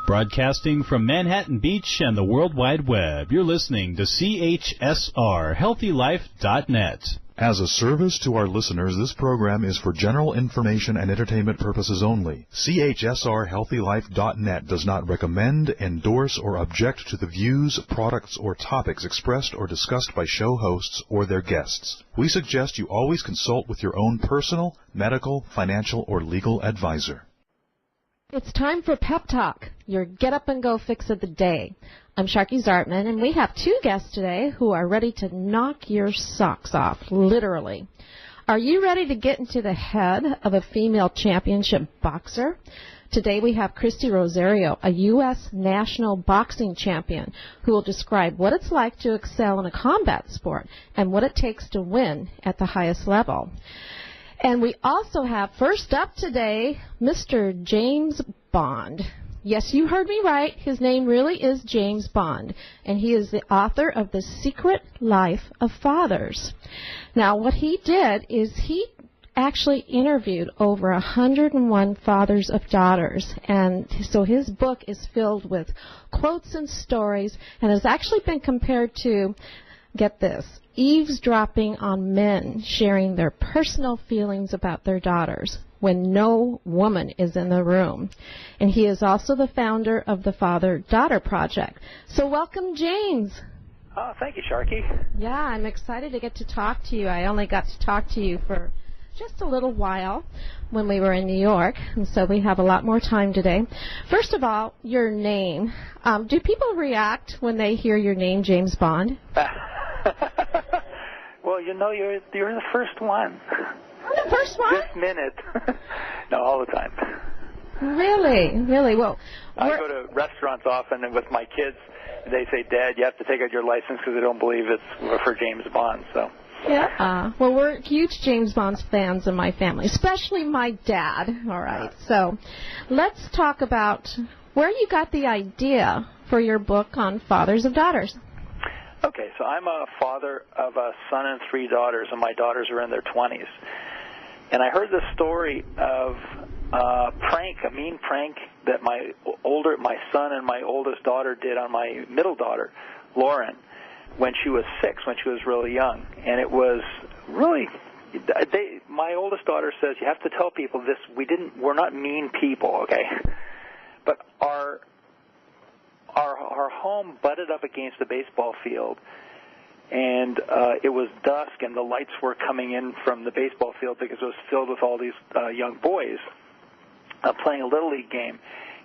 Broadcasting from Manhattan Beach and the World Wide Web, you're listening to CHSR, HealthyLife.net. As a service to our listeners, this program is for general information and entertainment purposes only. CHSR HealthyLife.net does not recommend, endorse, or object to the views, products, or topics expressed or discussed by show hosts or their guests. We suggest you always consult with your own personal, medical, financial, or legal advisor. It's time for Pep Talk, your get-up-and-go fix of the day. I'm Sharkie Zartman, and we have two guests today who are ready to knock your socks off, literally. Are you ready to get into the head of a female championship boxer? Today we have Christy Rosario, a U.S. national boxing champion, who will describe what it's like to excel in a combat sport and what it takes to win at the highest level. And we also have, first up today, Mr. James Bond. Yes, you heard me right. His name really is James Bond, and he is the author of The Secret Life of Fathers. Now, what he did is he actually interviewed over 101 fathers of daughters, and so his book is filled with quotes and stories, and has actually been compared to, get this, eavesdropping on men sharing their personal feelings about their daughters when no woman is in the room. And he is also the founder of the Fatherdaughter Project. So welcome, James. Oh, thank you, Sharkie. Yeah, I'm excited to get to talk to you. I only got to talk to you for just a little while when we were in New York, and so we have a lot more time today. First of all, your name. Do people react when they hear your name, James Bond? Well, you know, you're the first one. I'm the first one? This minute. No, all the time. Really? Really? Well, I go to restaurants often, and with my kids, they say, Dad, you have to take out your license because they don't believe it's for James Bond. So. Yeah. Well, we're huge James Bond fans in my family, especially my dad. All right. So let's talk about where you got the idea for your book on fathers of daughters. Okay, so I'm a father of a son and 3 daughters, and my daughters are in their 20s. And I heard the story of a mean prank that my son and my oldest daughter did on my middle daughter, Lauren, when she was 6, when she was really young. And it was really, my oldest daughter says, you have to tell people this, we're not mean people, okay? But our home butted up against the baseball field, and it was dusk, and the lights were coming in from the baseball field because it was filled with all these young boys playing a Little League game.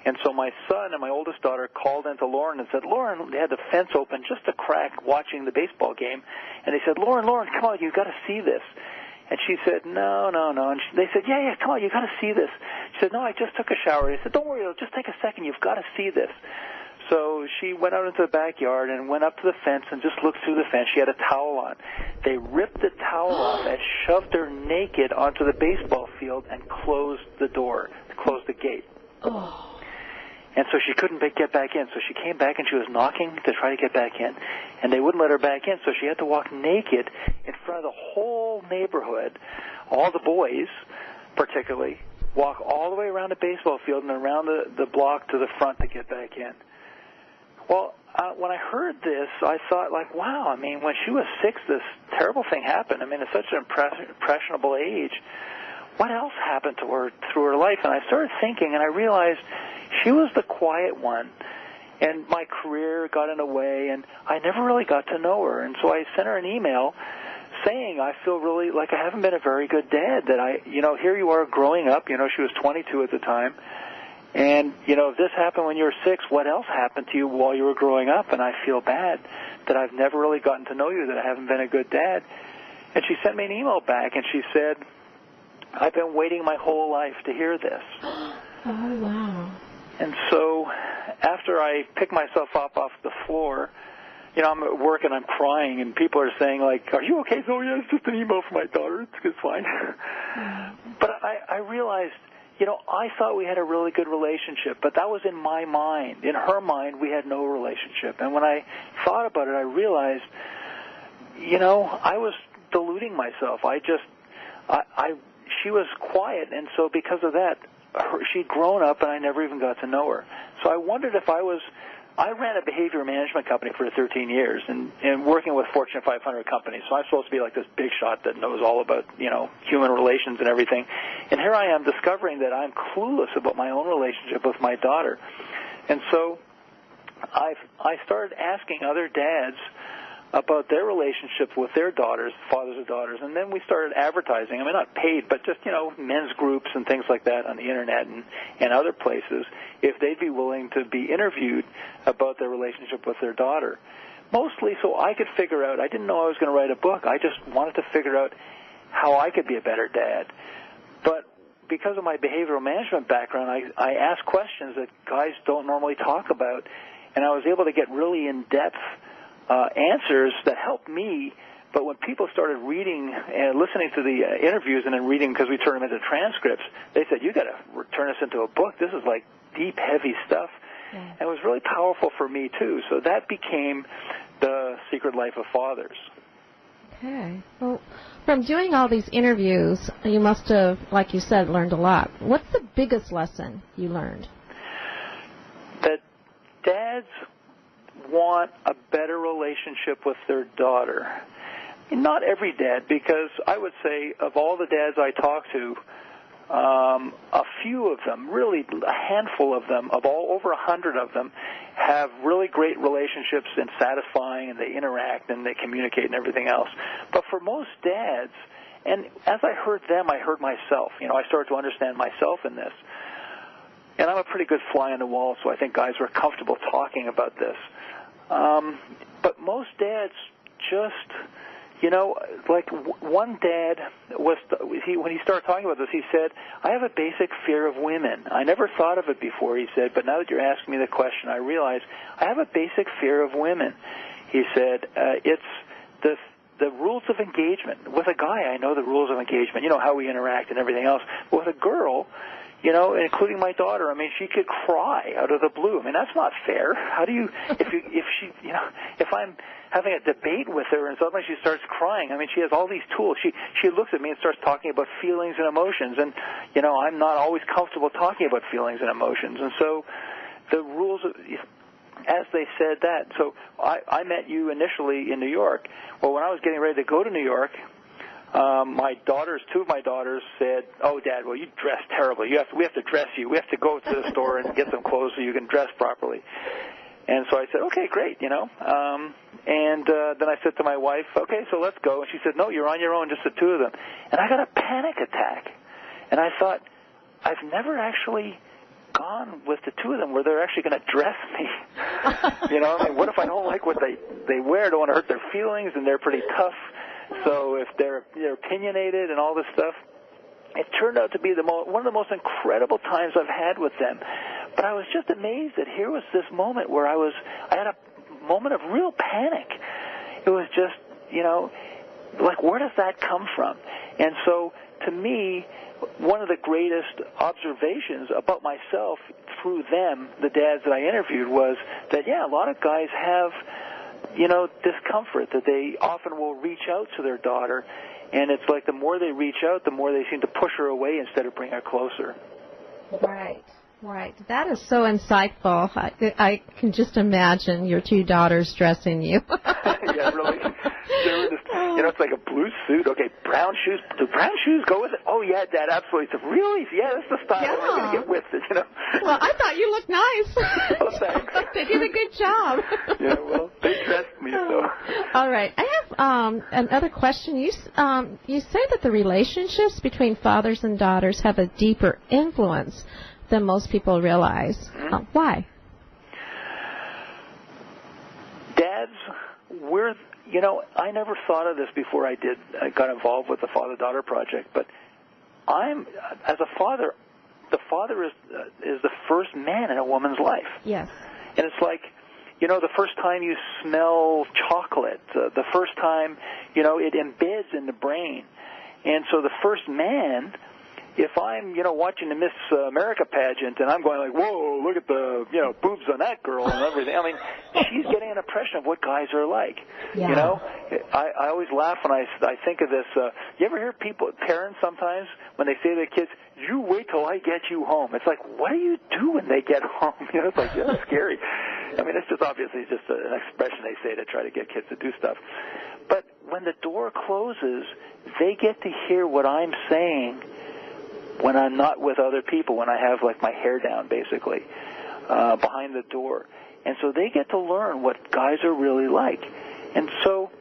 And so my son and my oldest daughter called into Lauren and said, Lauren, they had the fence open just a crack watching the baseball game, and they said, Lauren, come on, you've got to see this. And she said, no. And they said, yeah, come on, you've got to see this. She said, no, I just took a shower. They said, don't worry, it'll just take a second, you've got to see this. So she went out into the backyard and went up to the fence and just looked through the fence. She had a towel on. They ripped the towel off and shoved her naked onto the baseball field and closed the door, closed the gate. Oh. And so she couldn't get back in. So she came back and she was knocking to try to get back in, and they wouldn't let her back in. So she had to walk naked in front of the whole neighborhood, all the boys particularly, walk all the way around the baseball field and around the block to the front to get back in. Well, when I heard this, I thought, like, wow, I mean, when she was 6, this terrible thing happened. I mean, at such an impressionable age, what else happened to her through her life? And I started thinking, and I realized she was the quiet one, and my career got in the way, and I never really got to know her. And so I sent her an email saying, I feel really like I haven't been a very good dad, that here you are growing up, she was 22 at the time, and, if this happened when you were 6, what else happened to you while you were growing up? And I feel bad that I've never really gotten to know you, that I haven't been a good dad. And she sent me an email back, and she said, I've been waiting my whole life to hear this. Oh, wow. And so after I pick myself up off the floor, I'm at work and I'm crying, and people are saying, like, are you okay, Zoe? Yeah, it's just an email from my daughter. It's fine. But I realized, I thought we had a really good relationship, but that was in my mind. In her mind, we had no relationship. And when I thought about it, I realized, I was deluding myself. She was quiet, and so because of that, she'd grown up, and I never even got to know her. So I wondered if I ran a behavior management company for 13 years and working with Fortune 500 companies. So I'm supposed to be like this big shot that knows all about, human relations and everything. And here I am discovering that I'm clueless about my own relationship with my daughter. And so I started asking other dads about their relationships with their daughters, fathers of daughters, and then we started advertising. I mean, not paid, but just, men's groups and things like that on the Internet and other places, if they'd be willing to be interviewed about their relationship with their daughter. Mostly so I could figure out, I didn't know I was going to write a book. I just wanted to figure out how I could be a better dad. But because of my behavioral management background, I asked questions that guys don't normally talk about, and I was able to get really in-depth answers that helped me. But when people started reading and listening to the interviews and then reading, because we turn them into transcripts, they said, you got to turn this into a book. This is like deep, heavy stuff. Yeah. And it was really powerful for me, too. So that became The Secret Life of Fathers. Okay. Well, from doing all these interviews, you must have, like you said, learned a lot. What's the biggest lesson you learned? That dads want a better relationship with their daughter. Not every dad, because I would say of all the dads I talk to, a few of them, really a handful of them, over 100 of them, have really great relationships and satisfying, and they interact and they communicate and everything else. But for most dads, and as I heard them, I heard myself. I started to understand myself in this. And I'm a pretty good fly on the wall, so I think guys were comfortable talking about this. But most dads just, like one dad when he started talking about this, he said, I have a basic fear of women. I never thought of it before, he said, but now that you're asking me the question, I realize I have a basic fear of women. He said, it's the rules of engagement. With a guy, I know the rules of engagement, how we interact and everything else. But with a girl, including my daughter, I mean, she could cry out of the blue. I mean, that's not fair. How do you, if I'm having a debate with her and suddenly she starts crying, I mean, she has all these tools. She looks at me and starts talking about feelings and emotions, and, I'm not always comfortable talking about feelings and emotions. And so the rules of, as they said that, so I met you initially in New York. Well, when I was getting ready to go to New York, two of my daughters said, "Oh, Dad, well, you dress terribly. We have to dress you. We have to go to the store and get some clothes so you can dress properly." And so I said, "Okay, great, And then I said to my wife, "Okay, so let's go." And she said, "No, you're on your own, just the two of them." And I got a panic attack. And I thought, I've never actually gone with the two of them where they're actually going to dress me. I mean, what if I don't like what they wear? I don't want to hurt their feelings, and they're pretty tough. So if they're opinionated and all this stuff, it turned out to be one of the most incredible times I've had with them. But I was just amazed that here was this moment where I had a moment of real panic. It was just, like, where does that come from? And so to me, one of the greatest observations about myself through them, the dads that I interviewed, was that, a lot of guys have discomfort, that they often will reach out to their daughter, and it's like the more they reach out, the more they seem to push her away instead of bring her closer. Right. That is so insightful. I can just imagine your two daughters dressing you. Yeah, really. It's like a blue suit. Okay, brown shoes. Do brown shoes go with it? Oh, yeah, Dad, absolutely. So really? Yeah, that's the style we're going to get with it, Well, I thought you looked nice. Well, thanks. They did a good job. Yeah, well, they dressed me, so. All right. I have another question. You say that the relationships between fathers and daughters have a deeper influence than most people realize. Mm-hmm. Why? Dads, I never thought of this before I got involved with the Father-Daughter Project, but as a father, the father is the first man in a woman's life. Yes. And it's like, the first time you smell chocolate, the first time, it embeds in the brain. And so the first man if I'm, watching the Miss America pageant and I'm going like, whoa, look at the, boobs on that girl and everything. I mean, she's getting an impression of what guys are like. Yeah. I always laugh when I think of this. You ever hear parents sometimes, when they say to their kids, you wait till I get you home. It's like, what do you do when they get home? It's like, that's scary. I mean, it's just obviously just an expression they say to try to get kids to do stuff. But when the door closes, they get to hear what I'm saying when I'm not with other people, when I have, like, my hair down, basically, behind the door. And so they get to learn what guys are really like. And so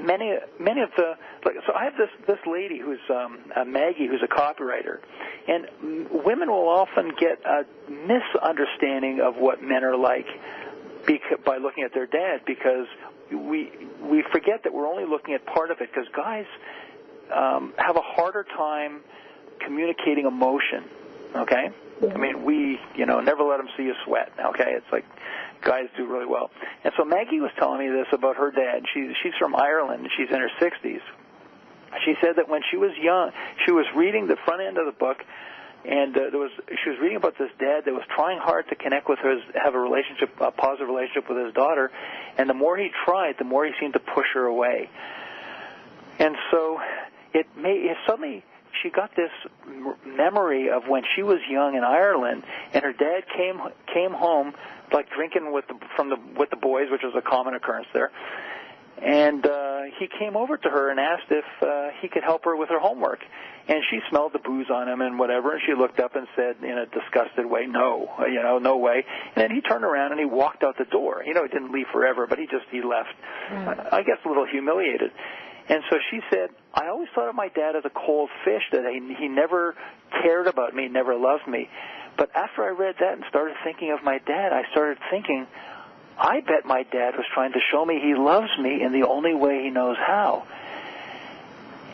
many of the, so I have this lady who's Maggie, who's a copywriter, and women will often get a misunderstanding of what men are like by looking at their dad, because we forget that we're only looking at part of it, because guys have a harder time communicating emotion, okay? I mean, we, never let them see you sweat, okay? It's like guys do really well. And so Maggie was telling me this about her dad. She's from Ireland, and she's in her 60s. She said that when she was young, she was reading the front end of the book, and she was reading about this dad that was trying hard to connect with her, have a positive relationship with his daughter, and the more he tried, the more he seemed to push her away. And so suddenly she got this memory of when she was young in Ireland, and her dad came home, like, drinking with the boys, which was a common occurrence there. And he came over to her and asked if he could help her with her homework. And she smelled the booze on him and whatever, and she looked up and said in a disgusted way, no way. And then he turned around and he walked out the door. He didn't leave forever, but he left, I guess, a little humiliated. And so she said, I always thought of my dad as a cold fish, that he never cared about me, never loved me. But after I read that and started thinking of my dad, I started thinking, I bet my dad was trying to show me he loves me in the only way he knows how.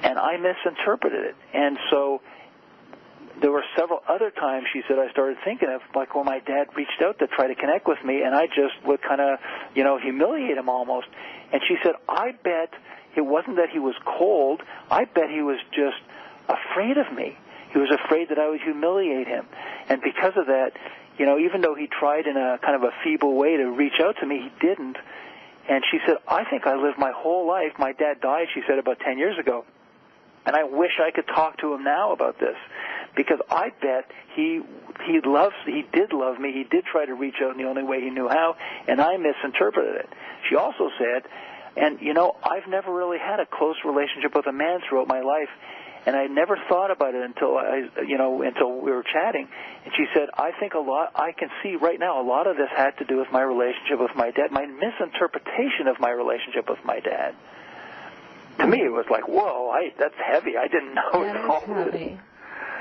And I misinterpreted it. And so there were several other times, she said, I started thinking of, like, when my dad reached out to try to connect with me, and I just would kind of, humiliate him almost. And she said, I bet it wasn't that he was cold. I bet he was just afraid of me. He was afraid that I would humiliate him. And because of that, even though he tried in a kind of a feeble way to reach out to me, he didn't. And she said, I think I lived my whole life. My dad died, she said, about 10 years ago. And I wish I could talk to him now about this, because I bet he did love me. He did try to reach out in the only way he knew how, and I misinterpreted it. She also said, and, I've never really had a close relationship with a man throughout my life, and I never thought about it until until we were chatting. And she said, I can see right now a lot of this had to do with my relationship with my dad, my misinterpretation of my relationship with my dad. To me, it was like, whoa, that's heavy. I didn't know. That is heavy.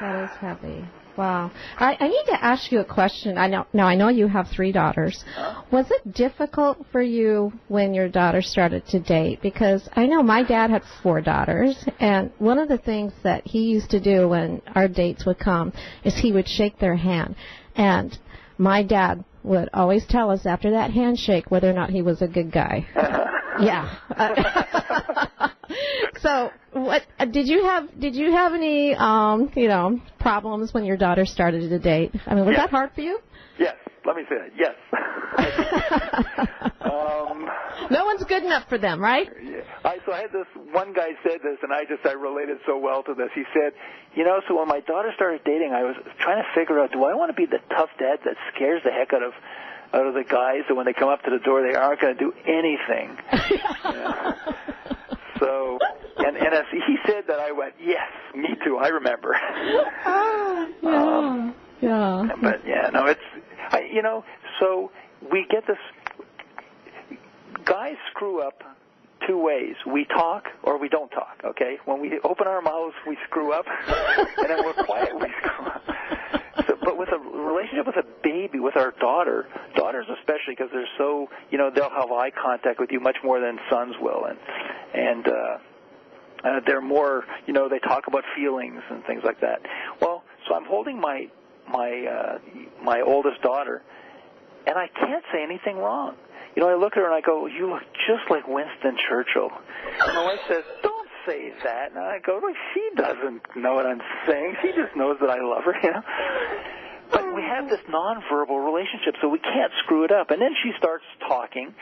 That is heavy. Wow. I need to ask you a question. I know you have 3 daughters. Was it difficult for you when your daughter started to date? Because I know my dad had 4 daughters, and one of the things that he used to do when our dates would come is he would shake their hand. And my dad would always tell us after that handshake whether or not he was a good guy. Yeah. So, what did you have any problems when your daughter started to date? I mean, was that hard for you? Yes. Let me say that. Yes. No one's good enough for them, right? Yeah. So I had this one guy said this, and I related so well to this. He said, so when my daughter started dating, I was trying to figure out, do I want to be the tough dad that scares the heck out of the guys, so when they come up to the door, they aren't going to do anything. So, and as he said that, I went, yes, me too. I remember. Yeah. But so we get this. Guys screw up 2 ways. We talk or we don't talk. Okay, when we open our mouths, we screw up, and then we're quiet, we screw up. But with a relationship with a baby, with our daughters especially, because they're so, they'll have eye contact with you much more than sons will, and they're more, they talk about feelings and things like that. Well, so I'm holding my oldest daughter, and I can't say anything wrong. I look at her and I go, you look just like Winston Churchill. And my wife says, don't say that. And I go, well, she doesn't know what I'm saying. She just knows that I love her, you know. But we have this nonverbal relationship, so we can't screw it up. And then she starts talking,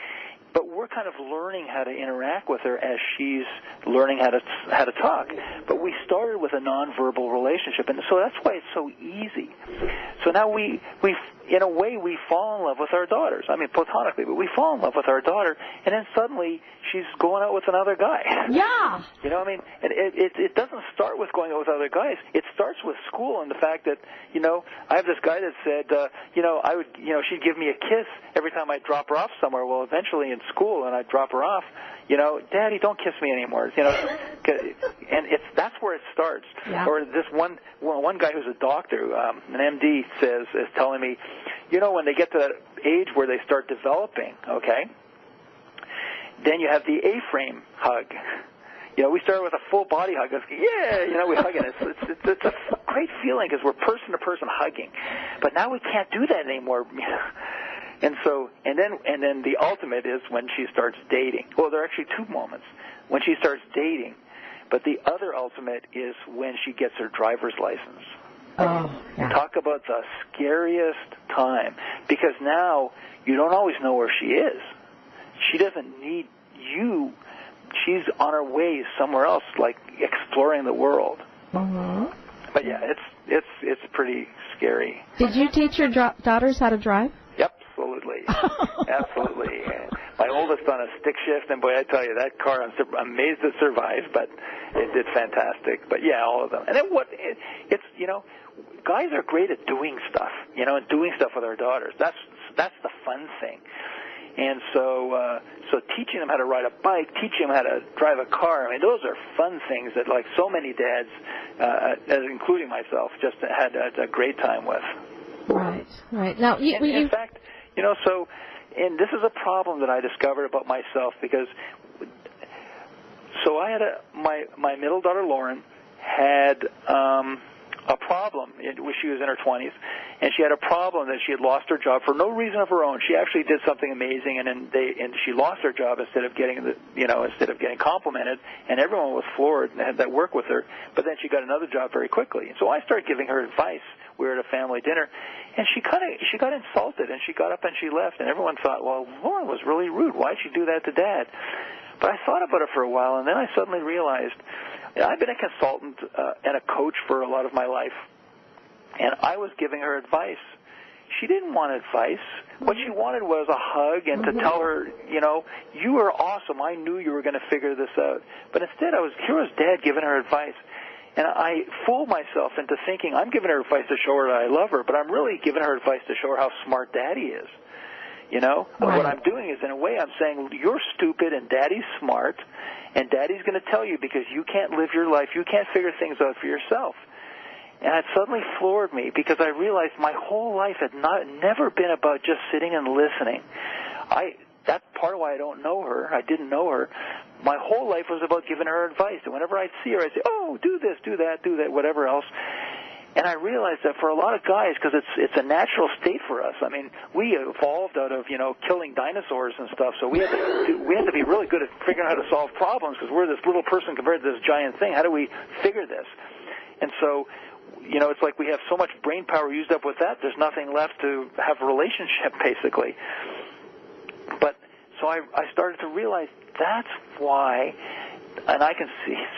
but we're kind of learning how to interact with her as she's learning how to talk. But we started with a nonverbal relationship, and so that's why it's so easy. So now we in a way, we fall in love with our daughters. I mean, platonically, but we fall in love with our daughter, and then suddenly she's going out with another guy. Yeah. You know what I mean? It doesn't start with going out with other guys. It starts with school and the fact that, you know, I have this guy that said, she'd give me a kiss every time I'd drop her off somewhere. Well, eventually in school, and I'd drop her off, you know, Daddy, don't kiss me anymore. You know, and that's where it starts. Yeah. Or this one guy who's a doctor, an MD, is telling me, you know, when they get to that age where they start developing, okay, then you have the A-frame hug. You know, we started with a full body hug. Yeah, you know, we hug, and it's a great feeling because we're person to person hugging. But now we can't do that anymore. And so, and then the ultimate is when she starts dating. Well, there are actually two moments. When she starts dating, but the other ultimate is when she gets her driver's license. Oh, yeah. Talk about the scariest time, because now you don't always know where she is. She doesn't need you. She's on her way somewhere else, like exploring the world. Mm-hmm. But yeah, it's pretty scary. Did you teach your daughters how to drive? Absolutely. Absolutely. My oldest on a stick shift, and boy, I tell you, that car, I'm amazed it survived, but it did fantastic. But yeah, all of them. And then it's, you know, guys are great at doing stuff, you know, and doing stuff with our daughters. That's the fun thing. And so teaching them how to ride a bike, teaching them how to drive a car, I mean, those are fun things that, like, so many dads, including myself, just had a great time with. Right, right. Now, in fact, you know, and this is a problem that I discovered about myself, because I had my middle daughter, Lauren, had a problem when she was in her 20s, and she had a problem that she had lost her job for no reason of her own. She actually did something amazing, and she lost her job instead of getting complimented, and everyone was floored and had that work with her. But then she got another job very quickly, and so I started giving her advice. We were at a family dinner, and she got insulted, and she got up and she left, and everyone thought, well, Lauren was really rude. Why'd she do that to Dad? But I thought about it for a while, and then I suddenly realized, I've been a consultant and a coach for a lot of my life, and I was giving her advice. She didn't want advice. What she wanted was a hug and to tell her, you know, you are awesome. I knew you were going to figure this out. But instead, here was Dad giving her advice. And I fooled myself into thinking I'm giving her advice to show her that I love her, but I'm really giving her advice to show her how smart Daddy is. You know, right. What I'm doing is, in a way, I'm saying you're stupid and Daddy's smart, and Daddy's going to tell you because you can't live your life, you can't figure things out for yourself. And it suddenly floored me because I realized my whole life had never been about just sitting and listening. That's part of why I don't know her. I didn't know her. My whole life was about giving her advice. And whenever I'd see her, I'd say, oh, do this, do that, whatever else. And I realized that for a lot of guys, because it's a natural state for us. I mean, we evolved out of, you know, killing dinosaurs and stuff. So we had to be really good at figuring out how to solve problems because we're this little person compared to this giant thing. How do we figure this? And so, you know, it's like we have so much brain power used up with that, there's nothing left to have a relationship, basically. But so I started to realize that's why, and I can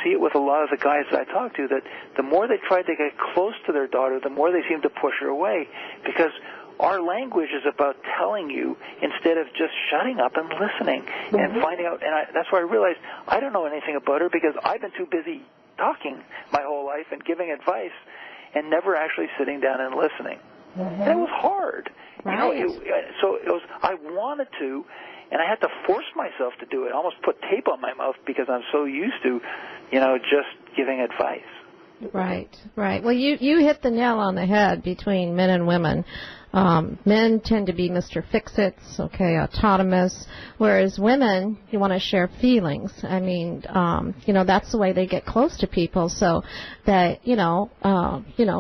see it with a lot of the guys that I talk to, that the more they try to get close to their daughter, the more they seem to push her away, because our language is about telling you instead of just shutting up and listening and finding out. And that's why I realized I don't know anything about her because I've been too busy talking my whole life and giving advice and never actually sitting down and listening. And it was hard. Right. You know, I wanted to, and I had to force myself to do it. I almost put tape on my mouth because I'm so used to, you know, just giving advice. Right, right. Well, you hit the nail on the head between men and women. Men tend to be Mr. Fix-Its, okay, autonomous, whereas women, you want to share feelings. I mean, that's the way they get close to people. So that,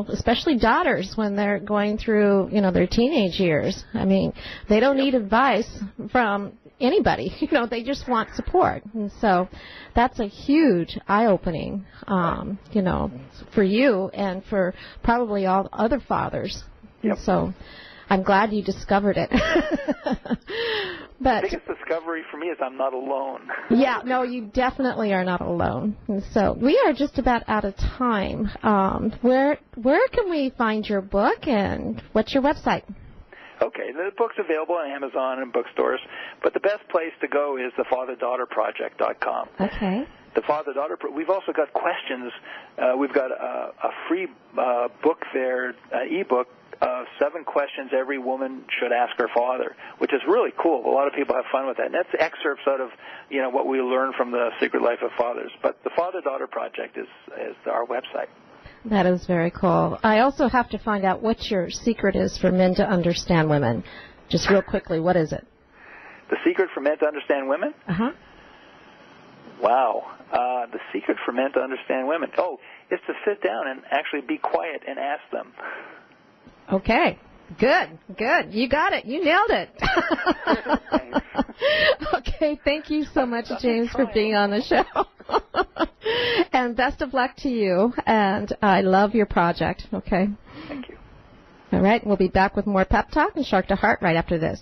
especially daughters when they're going through, their teenage years. I mean, they don't need advice from anybody. They just want support. And so that's a huge eye-opening, for you and for probably all other fathers. Yep. So I'm glad you discovered it. But the biggest discovery for me is I'm not alone. Yeah, no, you definitely are not alone. And so we are just about out of time. Where can we find your book, and what's your website? Okay, the book's available on Amazon and bookstores, but the best place to go is the Fatherdaughterproject.com. Okay. The Father-Daughter, we've also got questions. We've got a free book there, e-book, 7 questions every woman should ask her father, which is really cool. A lot of people have fun with that. And that's excerpts out of, what we learn from the Secret Life of Fathers. But the Father-Daughter Project is our website. That is very cool. I also have to find out what your secret is for men to understand women. Just real quickly, what is it? The secret for men to understand women? Uh-huh. Wow. The secret for men to understand women. Oh, is to sit down and actually be quiet and ask them. Okay. Good. You got it. You nailed it. Okay. Thank you so much, James, for being on the show. And best of luck to you. And I love your project. Okay. Thank you. All right. We'll be back with more Pep Talk and Shark to Heart right after this.